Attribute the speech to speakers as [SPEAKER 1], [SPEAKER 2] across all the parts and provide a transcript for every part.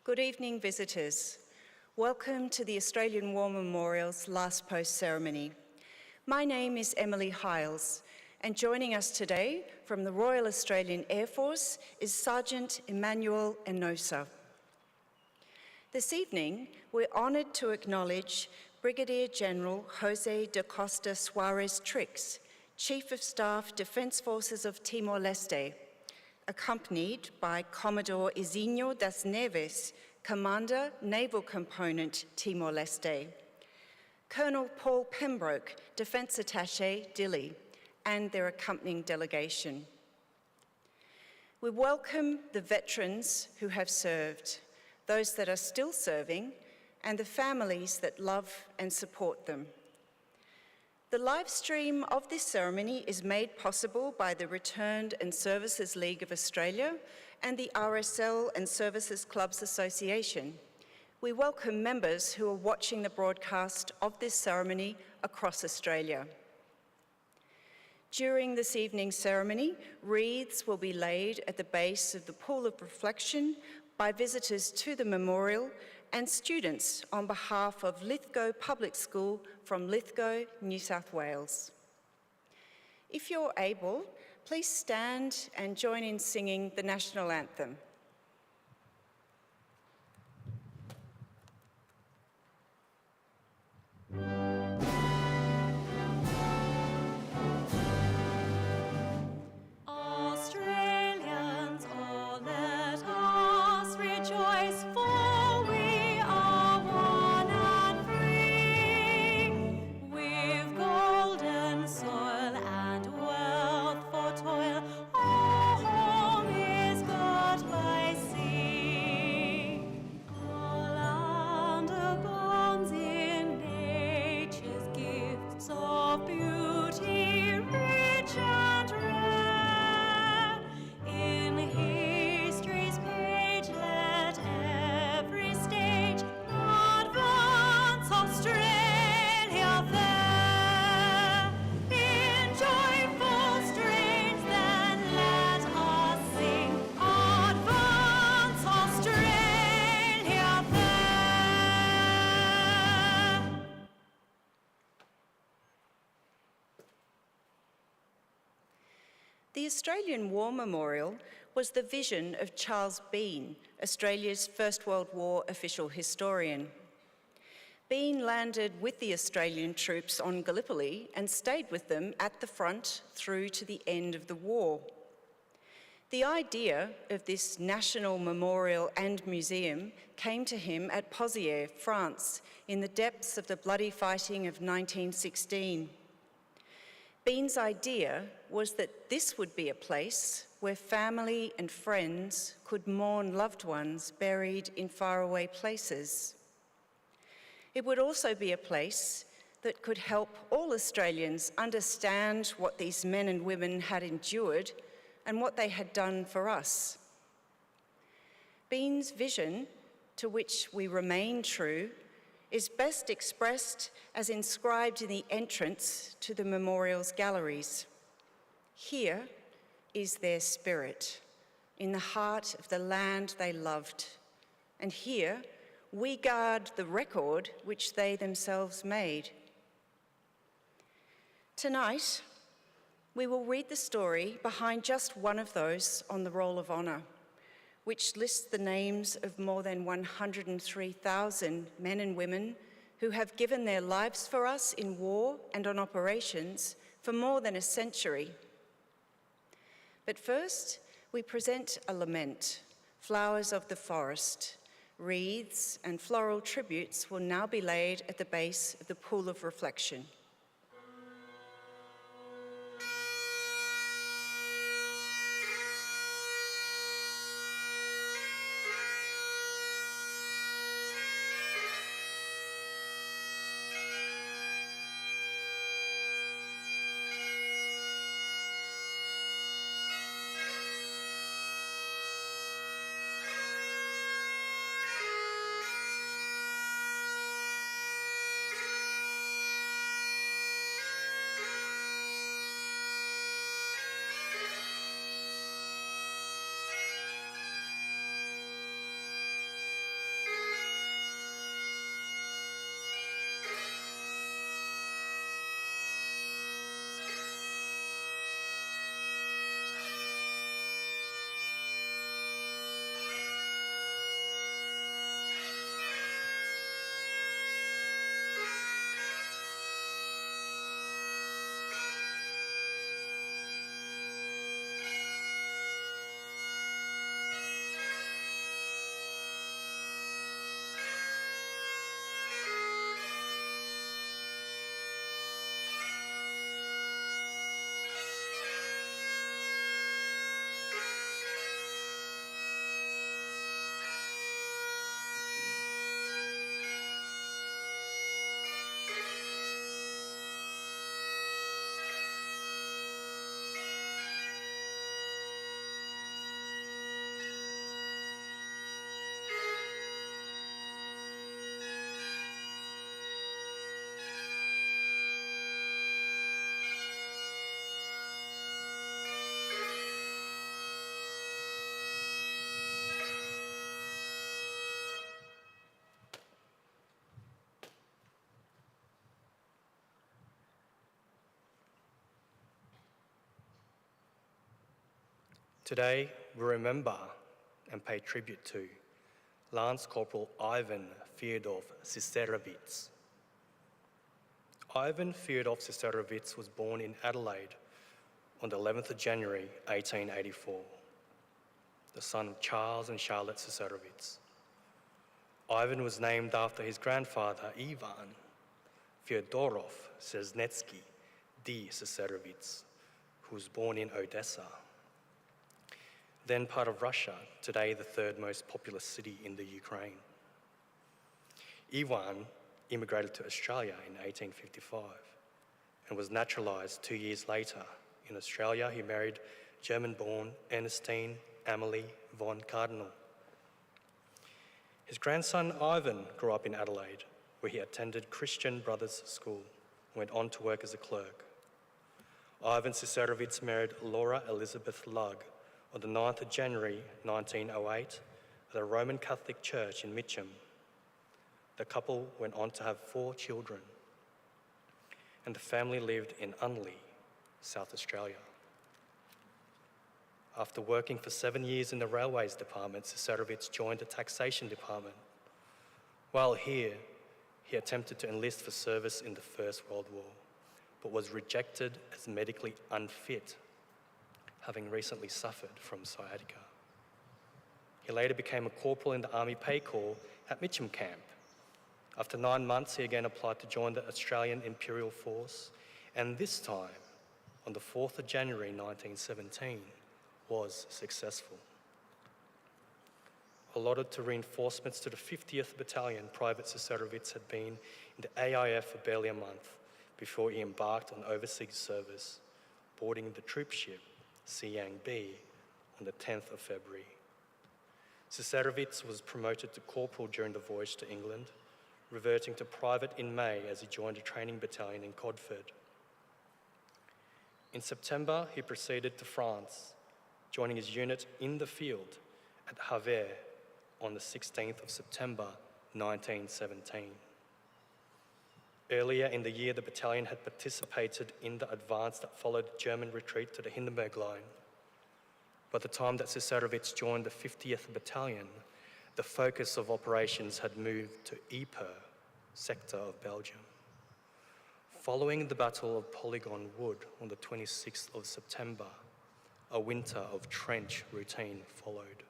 [SPEAKER 1] Good evening, visitors. Welcome to the Australian War Memorial's Last Post ceremony. My name is Emily Hiles, and joining us today from the Royal Australian Air Force is Sergeant Emmanuel Enosa. This evening, we're honoured to acknowledge Brigadier General Jose da Costa Suarez Trix, Chief of Staff, Defence Forces of Timor-Leste, accompanied by Commodore Isinho das Neves, Commander, Naval Component, Timor-Leste, Colonel Paul Pembroke, Defence Attaché, Dili, and their accompanying delegation. We welcome the veterans who have served, those that are still serving, and the families that love and support them. The live stream of this ceremony is made possible by the Returned and Services League of Australia and the RSL and Services Clubs Association. We welcome members who are watching the broadcast of this ceremony across Australia. During this evening's ceremony, wreaths will be laid at the base of the Pool of Reflection by visitors to the memorial and students on behalf of Lithgow Public School from Lithgow, New South Wales. If you're able, please stand and join in singing the National Anthem.
[SPEAKER 2] Australians, oh, let us rejoice, for we are one and free. We've golden soil and wealth for toil, our home is got by sea. Our land abounds in nature's gifts of beauty, rich and rare. In history's page, let every stage advance Australia fair. In joyful strains, then let us sing, advance Australia fair.
[SPEAKER 1] The Australian War Memorial was the vision of Charles Bean, Australia's First World War official historian. Bean landed with the Australian troops on Gallipoli and stayed with them at the front through to the end of the war. The idea of this national memorial and museum came to him at Pozières, France, in the depths of the bloody fighting of 1916. Bean's idea was that this would be a place where family and friends could mourn loved ones buried in faraway places. It would also be a place that could help all Australians understand what these men and women had endured and what they had done for us. Bean's vision, to which we remain true, is best expressed as inscribed in the entrance to the memorial's galleries. Here is their spirit, in the heart of the land they loved. And here we guard the record which they themselves made. Tonight, we will read the story behind just one of those on the Roll of Honour, which lists the names of more than 103,000 men and women who have given their lives for us in war and on operations for more than a century. But first, we present a lament, Flowers of the Forest. Wreaths and floral tributes will now be laid at the base of the Pool of Reflection.
[SPEAKER 3] Today, we remember and pay tribute to Lance Corporal Ivan Feodorff Caesarowicz. Ivan Feodorff Caesarowicz was born in Adelaide on the 11th of January 1884, the son of Charles and Charlotte Caesarowicz. Ivan was named after his grandfather Ivan Feodorff Caesarowicz Caesarowicz, who was born in Odessa, then part of Russia, today the third most populous city in the Ukraine. Ivan immigrated to Australia in 1855 and was naturalised 2 years later. In Australia, he married German-born Ernestine Amelie von Cardinal. His grandson Ivan grew up in Adelaide, where he attended Christian Brothers School and went on to work as a clerk. Ivan Caesarowicz married Laura Elizabeth Lugg on the 9th of January 1908 at a Roman Catholic church in Mitcham. The couple went on to have 4 children, and the family lived in Unley, South Australia. After working for 7 years in the Railways Department, Caesarowicz joined the Taxation Department. While here, he attempted to enlist for service in the First World War, but was rejected as medically unfit, having recently suffered from sciatica. He later became a corporal in the Army Pay Corps at Mitcham Camp. After 9 months, he again applied to join the Australian Imperial Force, and this time, on the 4th of January 1917, was successful. Allotted to reinforcements to the 50th Battalion, Private Caesarowicz had been in the AIF for barely a month before he embarked on overseas service, boarding the troop ship Siang B on the 10th of February. Caesarowicz was promoted to corporal during the voyage to England, reverting to private in May as he joined a training battalion in Codford. In September, he proceeded to France, joining his unit in the field at Havre on the 16th of September 1917. Earlier in the year, the battalion had participated in the advance that followed the German retreat to the Hindenburg Line. By the time that Caesarowicz joined the 50th Battalion, the focus of operations had moved to Ypres, sector of Belgium. Following the Battle of Polygon Wood on the 26th of September, a winter of trench routine followed.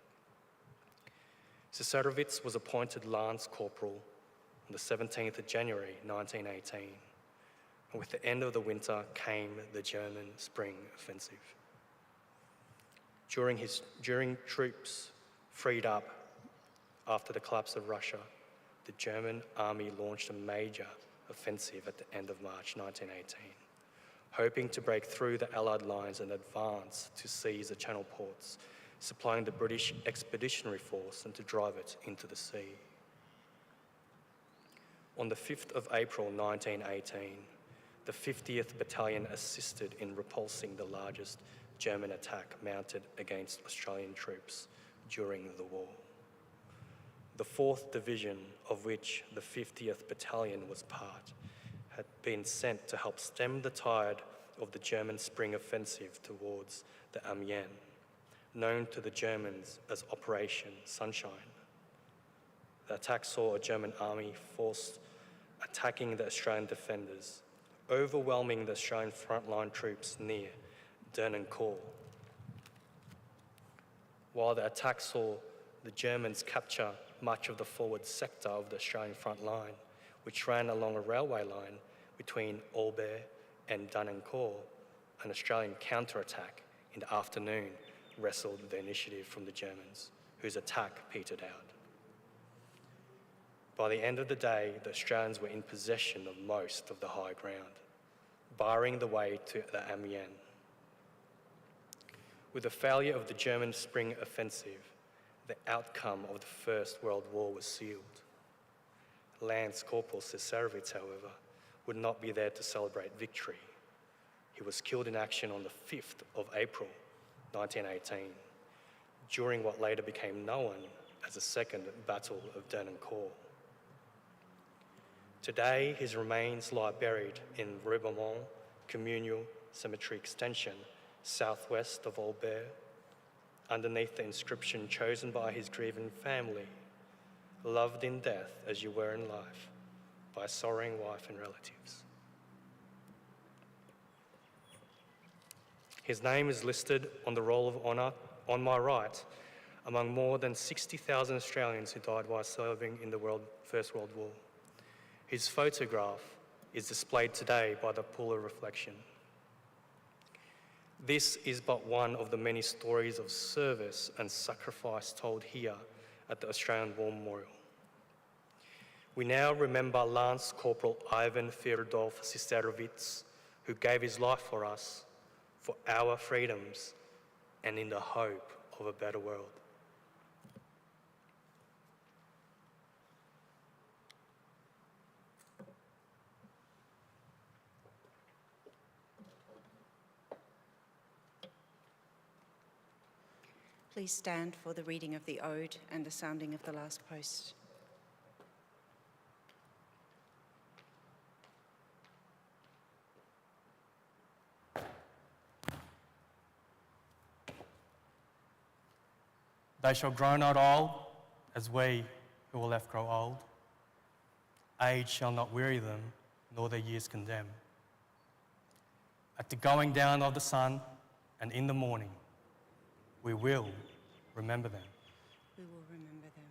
[SPEAKER 3] Caesarowicz was appointed Lance Corporal on the 17th of January 1918, and with the end of the winter came the German Spring Offensive. During troops freed up after the collapse of Russia, the German army launched a major offensive at the end of March 1918, hoping to break through the Allied lines and advance to seize the Channel ports, supplying the British Expeditionary Force and to drive it into the sea. On the 5th of April 1918, the 50th Battalion assisted in repulsing the largest German attack mounted against Australian troops during the war. The 4th Division, of which the 50th Battalion was part, had been sent to help stem the tide of the German Spring Offensive towards the Amiens, known to the Germans as Operation Sunshine. The attack saw a German army force attacking the Australian defenders, overwhelming the Australian frontline troops near Dernancourt. While the attack saw the Germans capture much of the forward sector of the Australian front line, which ran along a railway line between Albert and Dernancourt, an Australian counterattack in the afternoon wrestled the initiative from the Germans, whose attack petered out. By the end of the day, the Australians were in possession of most of the high ground, barring the way to the Amiens. With the failure of the German Spring Offensive, the outcome of the First World War was sealed. Lance Corporal Caesarowicz, however, would not be there to celebrate victory. He was killed in action on the 5th of April 1918, during what later became known as the Second Battle of Dernancourt. Today, his remains lie buried in Ribemont Communal Cemetery Extension, southwest of Albert, underneath the inscription chosen by his grieving family, loved in death as you were in life, by sorrowing wife and relatives. His name is listed on the Roll of Honour on my right, among more than 60,000 Australians who died while serving in the First World War. His photograph is displayed today by the Pool of Reflection. This is but one of the many stories of service and sacrifice told here at the Australian War Memorial. We now remember Lance Corporal Ivan Feodorff Caesarowicz, who gave his life for us, for our freedoms, and in the hope of a better world.
[SPEAKER 1] Please stand for the reading of the Ode and the sounding of the last post.
[SPEAKER 3] They shall grow not old, as we who are left grow old. Age shall not weary them, nor their years condemn. At the going down of the sun and in the morning, we will remember them.
[SPEAKER 1] We will remember them.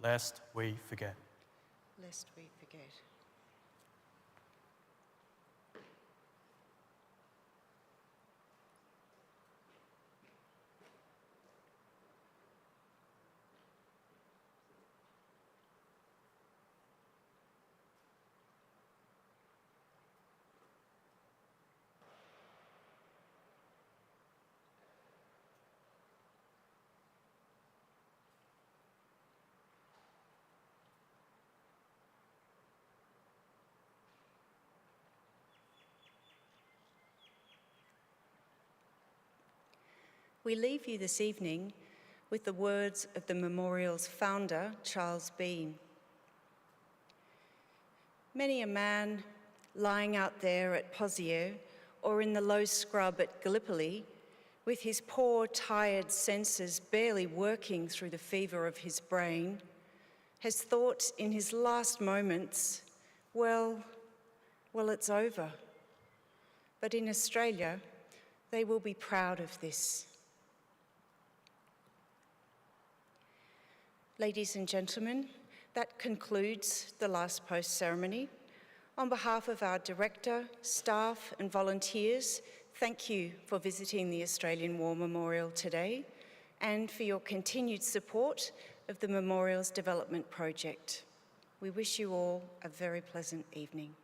[SPEAKER 3] Lest we forget.
[SPEAKER 1] Lest we forget. We leave you this evening with the words of the memorial's founder, Charles Bean. Many a man lying out there at Pozieres or in the low scrub at Gallipoli, with his poor, tired senses barely working through the fever of his brain, has thought in his last moments, well, it's over. But in Australia, they will be proud of this. Ladies and gentlemen, that concludes the last post ceremony. On behalf of our director, staff and volunteers, thank you for visiting the Australian War Memorial today and for your continued support of the Memorial's development project. We wish you all a very pleasant evening.